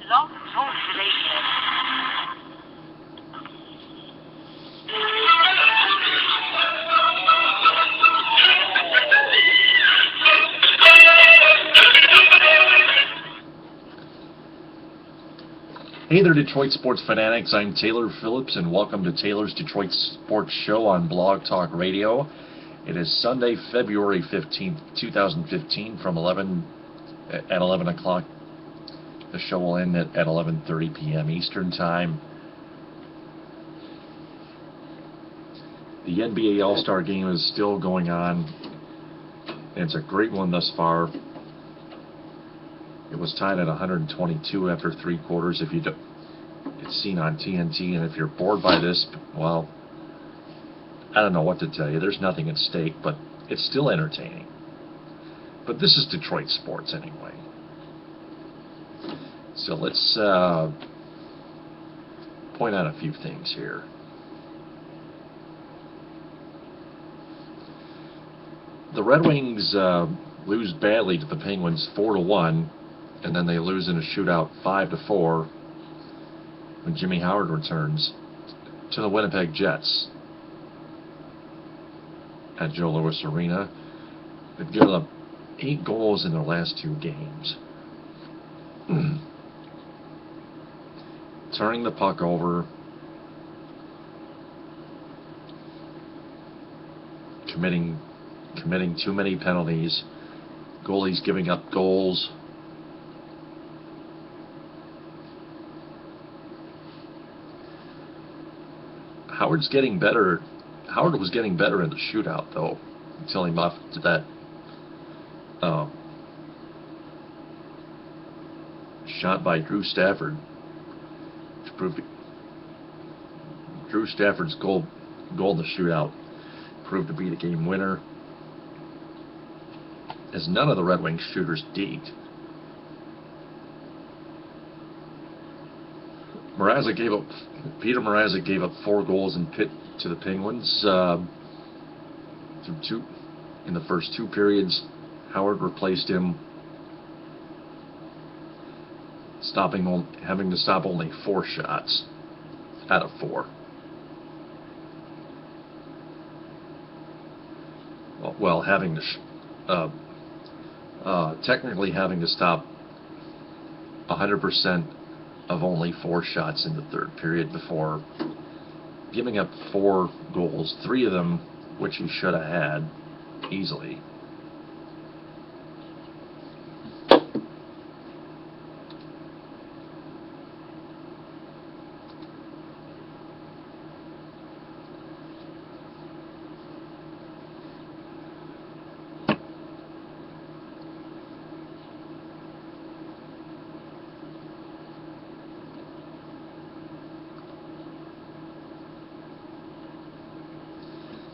Blog Talk Radio. Hey there, Detroit sports fanatics. I'm Taylor Phillips, and welcome to Taylor's Detroit Sports Show on Blog Talk Radio. It is Sunday, February 15th, 2015, from 11 o'clock. The show will end at 11:30 p.m. Eastern Time. The NBA All-Star Game is still going on. It's a great one thus far. It was tied at 122 after three quarters. If you do, it's seen on TNT, and if you're bored by this, well, I don't know what to tell you. There's nothing at stake, but it's still entertaining. But this is Detroit sports anyway. So let's point out a few things here. The Red Wings lose badly to the Penguins 4-1. And then they lose in a shootout 5-4 when Jimmy Howard returns to the Winnipeg Jets at Joe Louis Arena. They've given up 8 goals in their last 2 games. Turning the puck over, committing too many penalties, goalies giving up goals. Howard's getting better. Howard was getting better in the shootout, though, until he muffed to that shot by Drew Stafford, which proved Drew Stafford's goal in the shootout proved to be the game winner, as none of the Red Wings shooters deked. Peter Mrazek gave up 4 goals to the Penguins in the first 2 periods. Howard replaced him, having to stop only 4 shots out of 4. Well, technically having to stop 100% of only 4 shots in the 3rd period before giving up 4 goals, 3 of them which he should have had easily.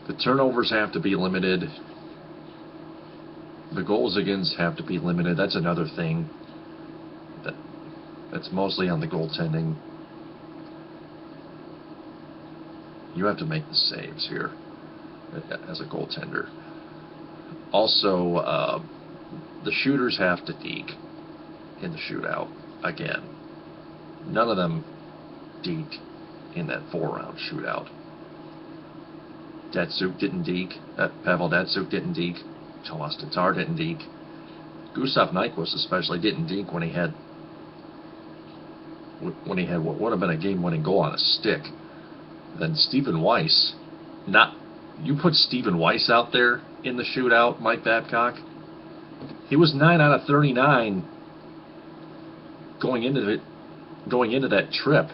The turnovers have to be limited. The goals against have to be limited. That's another thing that's mostly on the goaltending. You have to make the saves here as a goaltender. Also, the shooters have to deke in the shootout. Again, none of them deked in that 4-round shootout. Datsuk didn't deke. Pavel Datsuk didn't deke. Tomas Tatar didn't deke. Gustav Nyquist especially didn't deke when he had what would have been a game-winning goal on a stick. Then Stephen Weiss, you put Stephen Weiss out there in the shootout, Mike Babcock. He was 9 out of 39 going into that trip.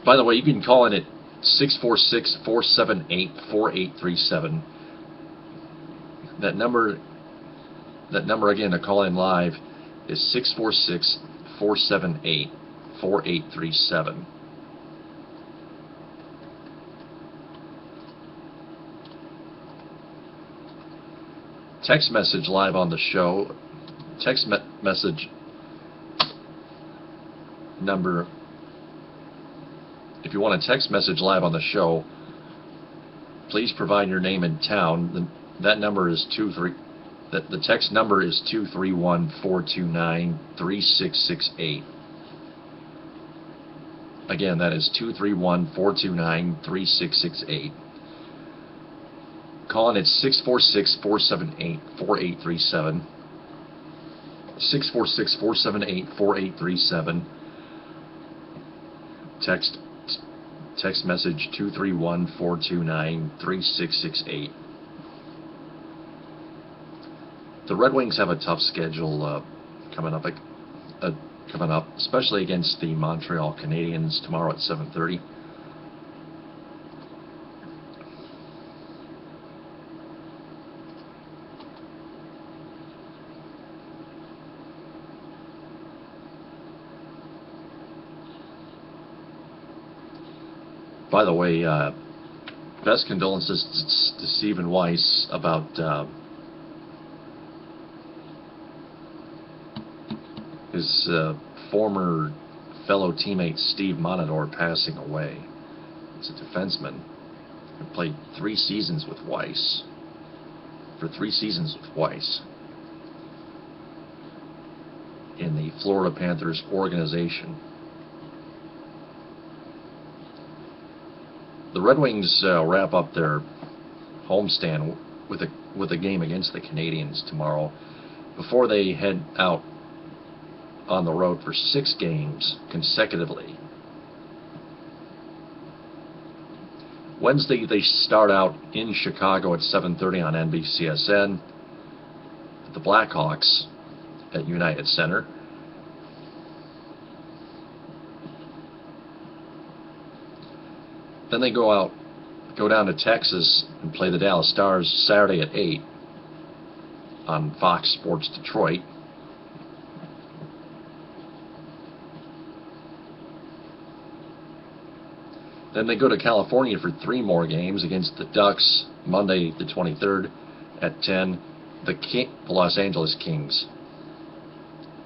By the way, you can call in at 646-478-4837. That number again to call in live is 646-478-4837. Text message live on the show. Text message number. If you want a text message live on the show, please provide your name and town. That number is The text number is 231-429-3668. Again, that is 231-429-3668. Call in at 646-478-4837. 646-478-4837. Text message 231-429-3668. The Red Wings have a tough schedule coming up, especially against the Montreal Canadiens tomorrow at 7:30. By the way, best condolences to Stephen Weiss about his former fellow teammate Steve Monador passing away. He's a defenseman who played 3 seasons with Weiss. For 3 seasons with Weiss in the Florida Panthers organization. The Red Wings wrap up their homestand with a game against the Canadiens tomorrow before they head out on the road for 6 games consecutively. Wednesday they start out in Chicago at 7:30 on NBCSN. The Blackhawks at United Center. Then they go down to Texas and play the Dallas Stars Saturday at 8 on Fox Sports Detroit. Then they go to California for 3 more games against the Ducks Monday the 23rd at 10. The Los Angeles Kings.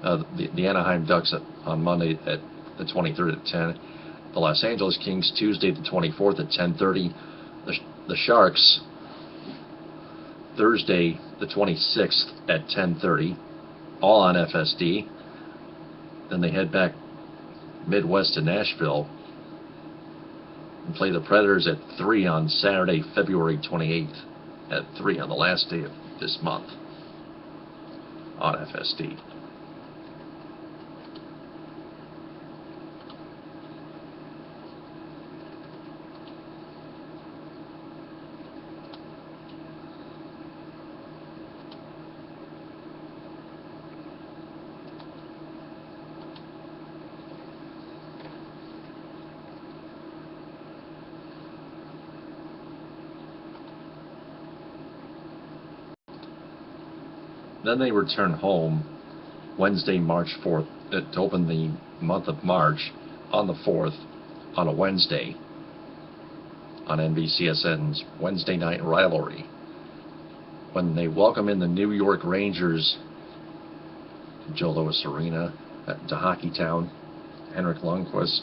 The Anaheim Ducks on Monday at the 23rd at 10. The Los Angeles Kings Tuesday the 24th at 10:30. The Sharks Thursday the 26th at 10:30, all on FSD. Then they head back Midwest to Nashville and play the Predators at 3 on Saturday, February 28th at 3 on the last day of this month on FSD. Then they return home Wednesday, March 4th, to open the month of March on the 4th on a Wednesday on NBCSN's Wednesday Night Rivalry, when they welcome in the New York Rangers to Joe Louis Arena, to Hockeytown. Henrik Lundqvist,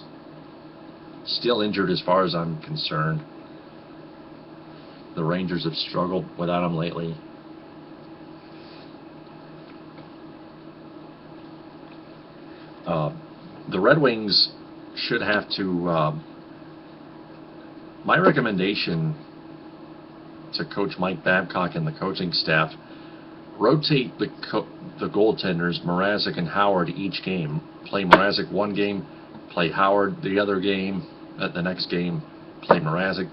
still injured as far as I'm concerned. The Rangers have struggled without him lately. The Red Wings should have to, my recommendation to Coach Mike Babcock and the coaching staff, rotate the goaltenders, Mrazek and Howard, each game. Play Mrazek one game, play Howard the other game, the next game, play Mrazek,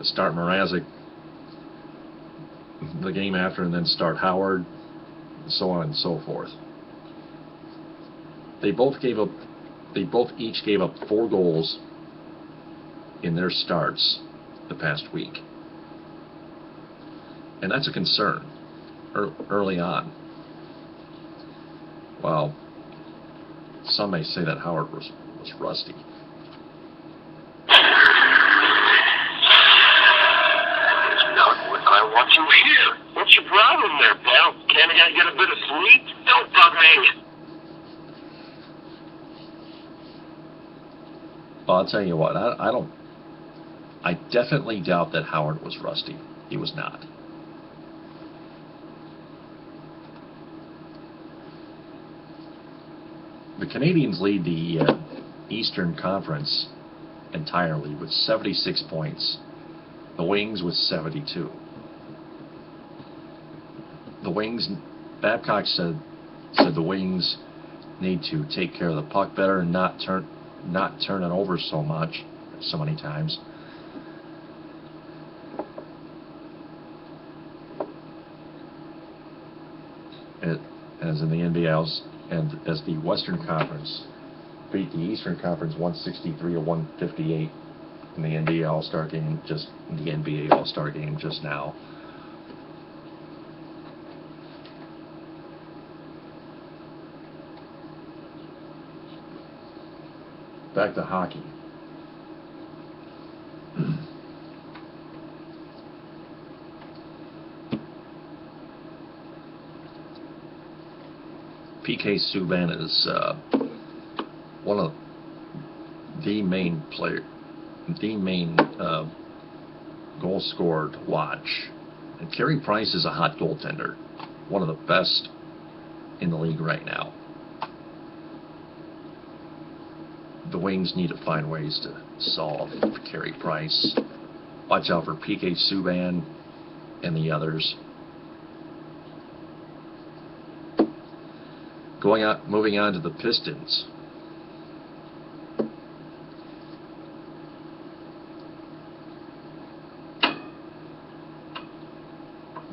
start Mrazek the game after, and then start Howard, and so on and so forth. They both each gave up 4 goals in their starts the past week. And that's a concern early on. Well, some may say that Howard was rusty. I want you here. What's your problem there, pal? Can't I get a bit of sleep? Don't bug me. Well, I'll tell you what, I definitely doubt that Howard was rusty. He was not. The Canadians lead the Eastern Conference entirely with 76 points. The Wings with 72. The Wings, Babcock said the Wings need to take care of the puck better and not turn it over so many times. As in the NBA, and as the Western Conference beat the Eastern Conference 163-158 in the NBA All-Star game, just now. Back to hockey. PK Subban is one of the main goal scorer to watch. And Carey Price is a hot goaltender, one of the best in the league right now. The Wings need to find ways to solve Carey Price. Watch out for PK Subban and the others. Moving on to the Pistons.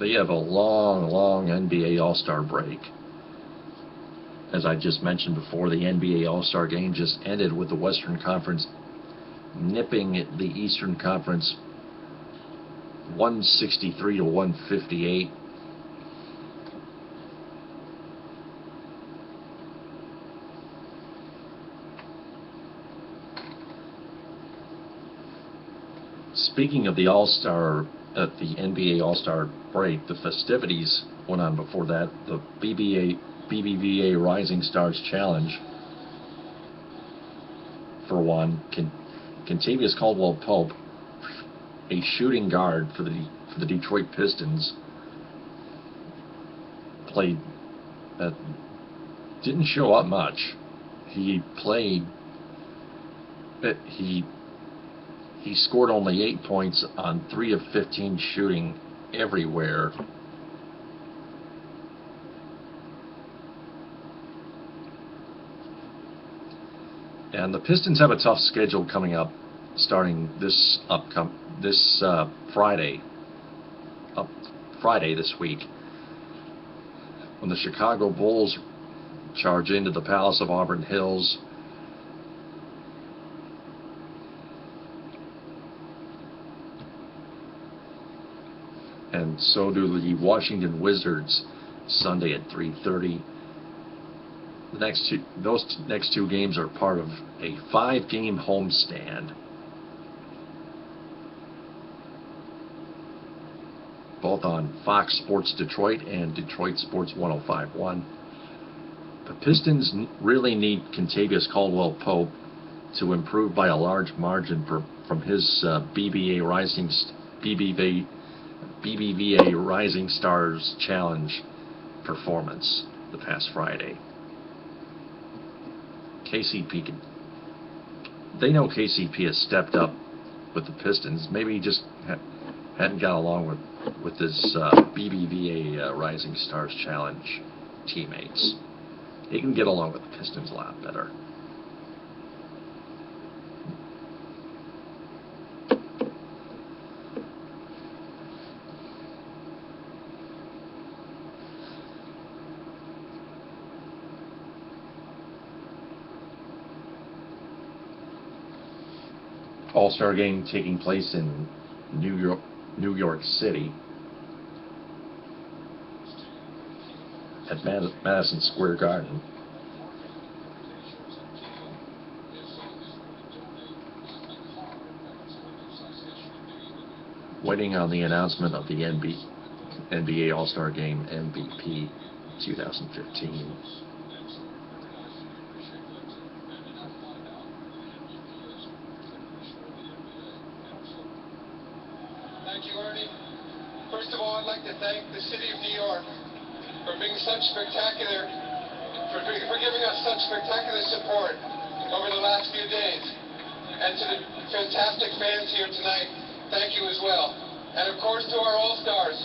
They have a long NBA All-Star break. As I just mentioned before, the NBA All-Star game just ended with the Western Conference nipping the Eastern Conference 163-158. Speaking of the NBA All-Star break, the festivities went on before that. The BBVA Rising Stars Challenge, for one. Contavious Caldwell-Pope, a shooting guard for the Detroit Pistons, didn't show up much. He scored only 8 points on 3 of 15 shooting everywhere. And the Pistons have a tough schedule coming up, starting this Friday this week, when the Chicago Bulls charge into the Palace of Auburn Hills. And so do the Washington Wizards Sunday at 3:30. Those next two games are part of a 5-game homestand, both on Fox Sports Detroit and Detroit Sports 105.1. The Pistons really need Contavious Caldwell-Pope to improve by a large margin from his BBVA Rising Stars Challenge performance the past Friday. They know KCP has stepped up with the Pistons. Maybe he just hadn't got along with his BBVA Rising Stars Challenge teammates. He can get along with the Pistons a lot better. All-Star game taking place in New York City at Madison Square Garden. Waiting on the announcement of the NBA All-Star Game MVP 2015. Thank you, Ernie. First of all, I'd like to thank the City of New York for being such spectacular, for giving us such spectacular support over the last few days. And to the fantastic fans here tonight, thank you as well. And of course to our All-Stars.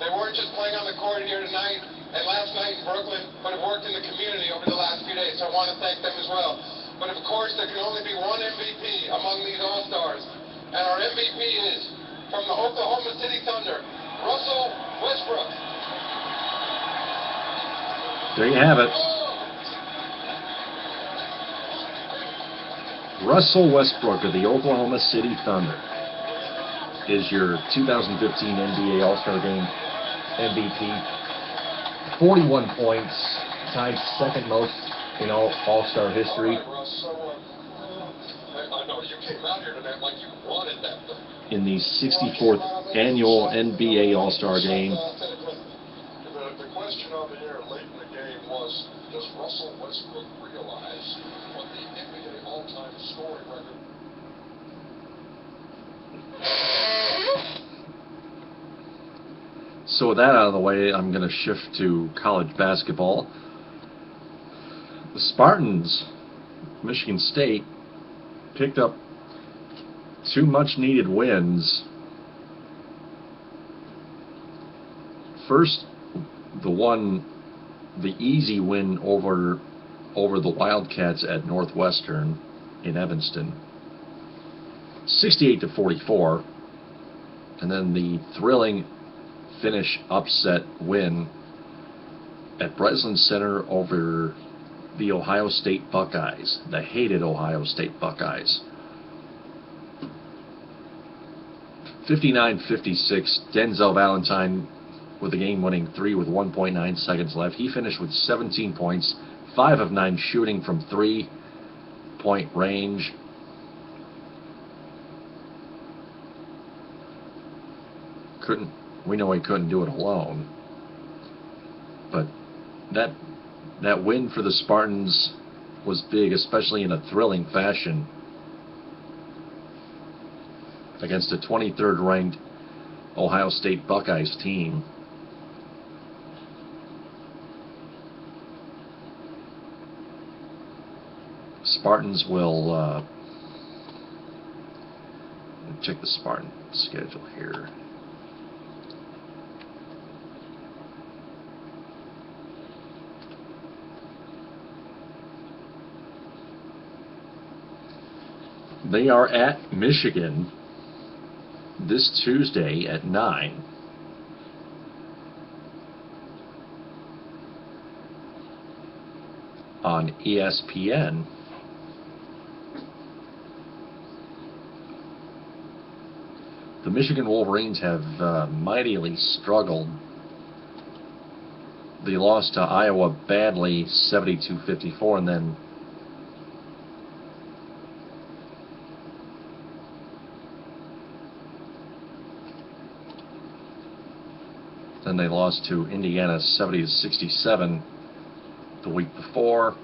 They weren't just playing on the court here tonight and last night in Brooklyn, but have worked in the community over the last few days, so I want to thank them as well. But of course, there can only be one MVP among these All-Stars. And our MVP is, from the Oklahoma City Thunder, Russell Westbrook. There you have it. Russell Westbrook of the Oklahoma City Thunder is your 2015 NBA All-Star Game MVP. 41 points, tied second most in All-Star history. All right, Russ, so, I know you came out here tonight like you wanted that thing. In the 64th annual NBA All-Star Game. The question on the air late in the game was, does Russell Westbrook realize what the NBA all-time scoring record? So with that out of the way, I'm going to shift to college basketball. The Spartans, Michigan State, picked up 2 much-needed wins. First, the easy win over the Wildcats at Northwestern in Evanston, 68-44, and then the thrilling finish upset win at Breslin Center over the Ohio State Buckeyes, the hated Ohio State Buckeyes. 59-56, Denzel Valentine with a game-winning 3 with 1.9 seconds left. He finished with 17 points, 5 of 9 shooting from 3-point range. We know he couldn't do it alone, but that win for the Spartans was big, especially in a thrilling fashion against a 23rd ranked Ohio State Buckeyes team. Spartans will check the Spartan schedule here. They are at Michigan this Tuesday at 9. On ESPN. The Michigan Wolverines have mightily struggled. They lost to Iowa badly, 72-54, and then they lost to Indiana 70-67 the week before.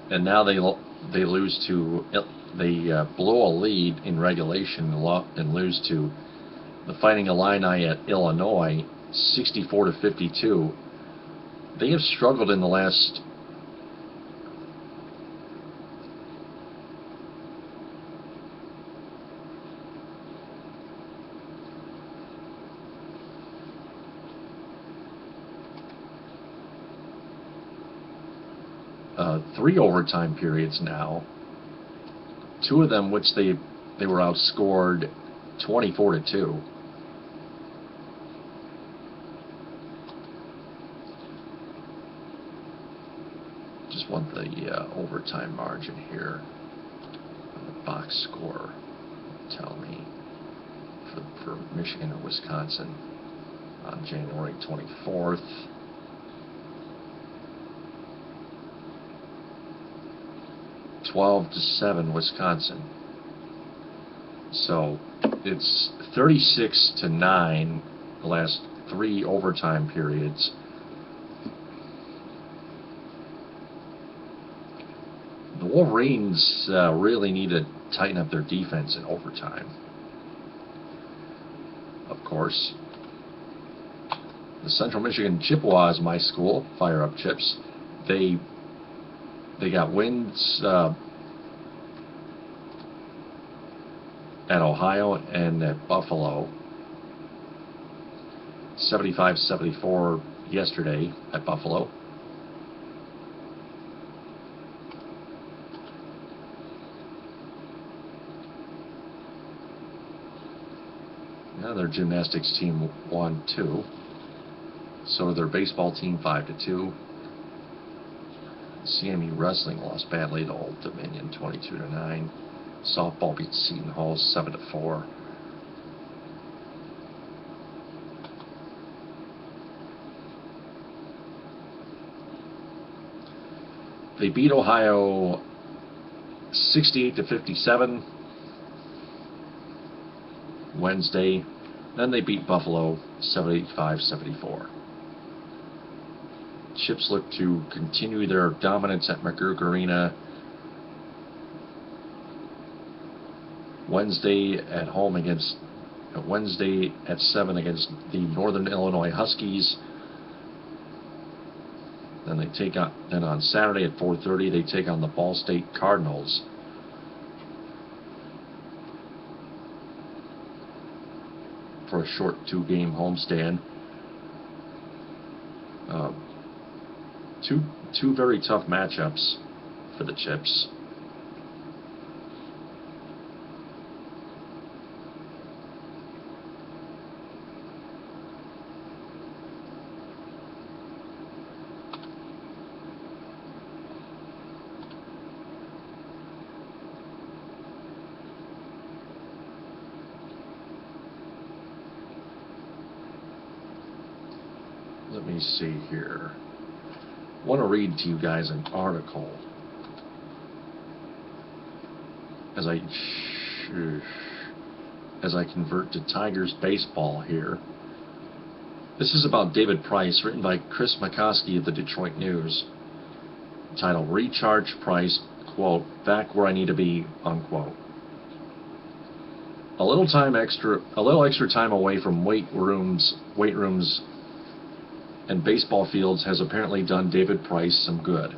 And now they lose to, they blow a lead in regulation and lose to the Fighting Illini at Illinois, 64-52. They have struggled in the last three overtime periods now. 2 of them which they were outscored 24-2. Just want the overtime margin here on the box score. Tell me for Michigan and Wisconsin on January 24th. (12-7) Wisconsin. So it's 36-9 the last 3 overtime periods. Wolverines really need to tighten up their defense in overtime. Of course, the Central Michigan Chippewas, my school, Fire Up Chips, they got wins at Ohio and at Buffalo. 75-74 yesterday at Buffalo. Now their gymnastics team won 2. So their baseball team 5-2. CMU wrestling lost badly to Old Dominion 22-9. Softball beat Seton Hall 7-4. They beat Ohio 68-57 Wednesday. Then they beat Buffalo 75-74. Chips look to continue their dominance at McGurk Arena Wednesday at home against Wednesday at 7 against the Northern Illinois Huskies. Then they take on on Saturday at 4:30 they take on the Ball State Cardinals. For a short 2-game homestand. Two very tough matchups for the Chips. Let me see here. I want to read to you guys an article as I convert to Tigers baseball here. This is about David Price, written by Chris McCoskey of the Detroit News. Title: Recharge Price, quote, back where I need to be, unquote. A little extra time away from weight rooms and baseball fields has apparently done David Price some good.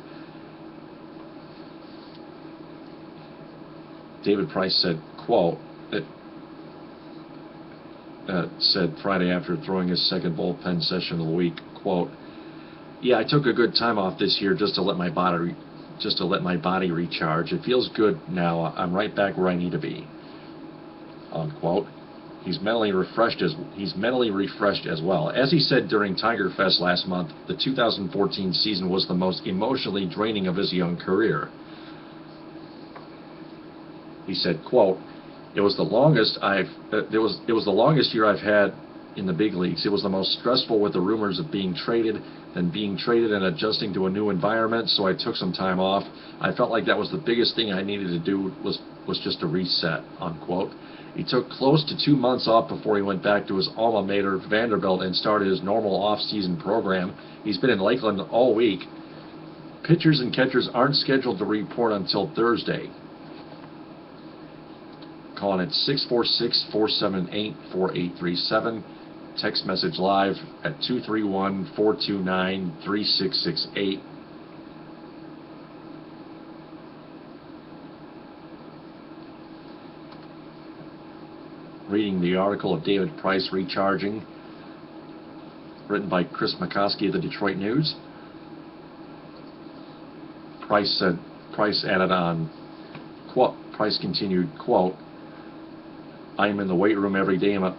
David Price said, quote, said Friday after throwing his second bullpen session of the week, quote, yeah, I took a good time off this year just to let my body recharge. It feels good now. I'm right back where I need to be, unquote. He's mentally refreshed as well. As he said during Tiger Fest last month, the 2014 season was the most emotionally draining of his young career. He said, quote, it was the longest year I've had in the big leagues. It was the most stressful with the rumors of being traded and adjusting to a new environment, so I took some time off. I felt like that was the biggest thing I needed to do was just a reset, unquote. He took close to 2 months off before he went back to his alma mater, Vanderbilt, and started his normal off-season program. He's been in Lakeland all week. Pitchers and catchers aren't scheduled to report until Thursday. Calling it 646-478-4837. Text message live at 231-429-3668. Reading the article of David Price recharging, written by Chris McCoskey of the Detroit News. Price added on, quote, Price continued, quote, I'm in the weight room every day and I'm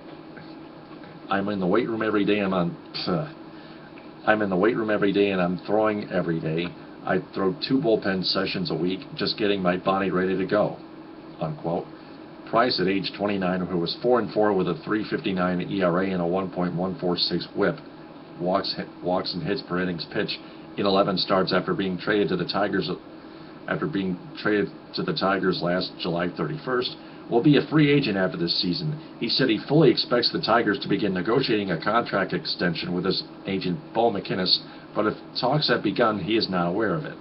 throwing every day. I throw 2 bullpen sessions a week, just getting my body ready to go, unquote. Price, at age 29, who was 4-4 with a 3.59 ERA and a 1.146 WHIP, walks and hits per innings pitched in 11 starts after being traded to the Tigers last July 31st, will be a free agent after this season. He said he fully expects the Tigers to begin negotiating a contract extension with his agent Bo McInnes, but if talks have begun, he is not aware of it.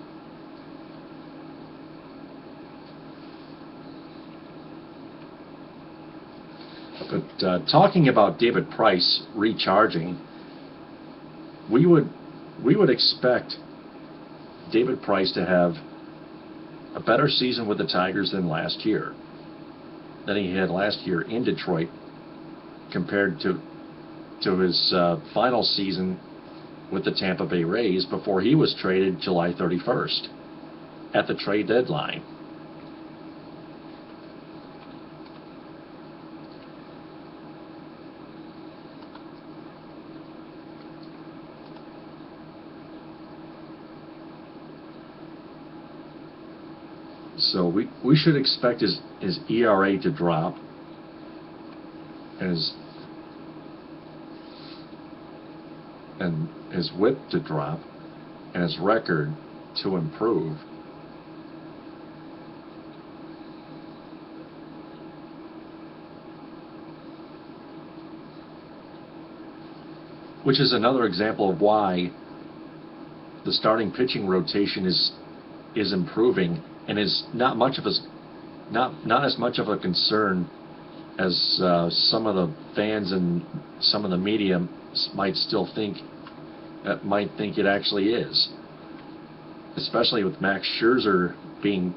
talking about David Price recharging, we would expect David Price to have a better season with the Tigers than last year, than he had last year in Detroit, compared to his final season with the Tampa Bay Rays before he was traded July 31st at the trade deadline. So we should expect his ERA to drop, and his whip to drop, and his record to improve. Which is another example of why the starting pitching rotation is improving and is not as much of a concern as some of the fans and some of the media might think it actually is. Especially with Max Scherzer being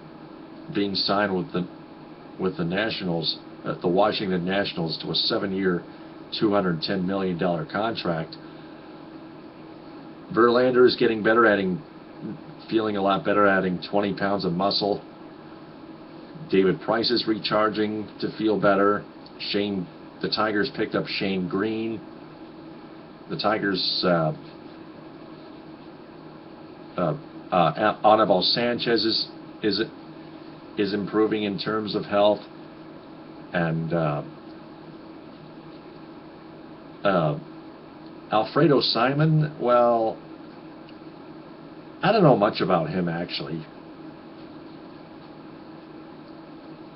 signed with the Nationals, the Washington Nationals, to a 7-year, $210 million contract. Verlander is getting better, feeling a lot better, adding 20 pounds of muscle. David Price is recharging to feel better. The Tigers picked up Shane Green. The Tigers, Anibal Sanchez is improving in terms of health, and Alfredo Simon, well, I don't know much about him, actually.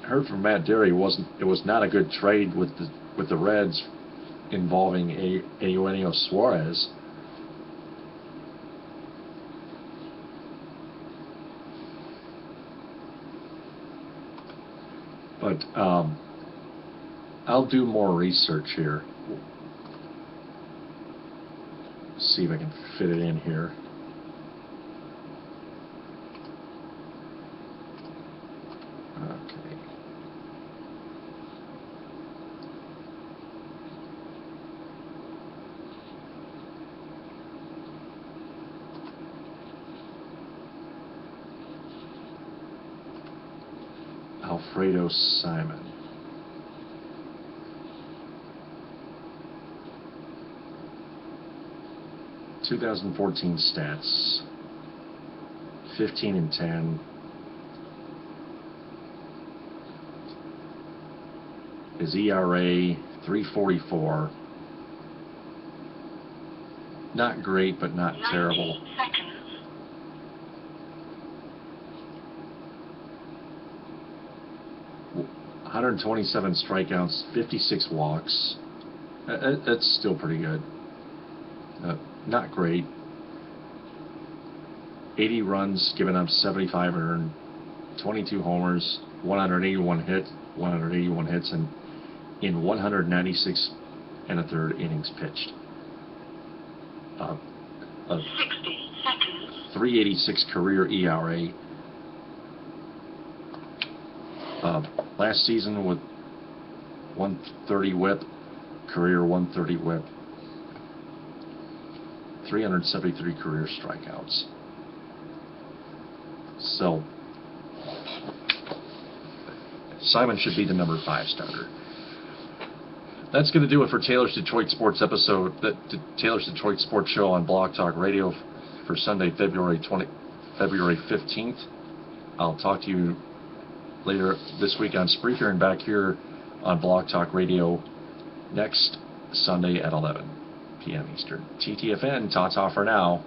I heard from Matt Derry it was not a good trade with the Reds involving Eugenio Suarez. But I'll do more research here. See if I can fit it in here. Okay. Alfredo Simon. (2014) stats: 15-10. His ERA 3.44. Not great, but not terrible. 90 seconds. (127 strikeouts, 56 walks. That's still pretty good. Not great. 80 runs given up, 75 earned, 22 homers, 181 hits, and in 196 1/3 innings pitched. 60 seconds. 3.86 career ERA. Last season with 130 whip, career 130 whip. 373 career strikeouts. So Simon should be the number 5 starter. That's going to do it for Taylor's Detroit Sports episode, Taylor's Detroit Sports Show on Blog Talk Radio for Sunday, February 15th. I'll talk to you later this week on Spreaker and back here on Blog Talk Radio next Sunday at 11 p.m. Eastern. TTFN, ta-ta for now.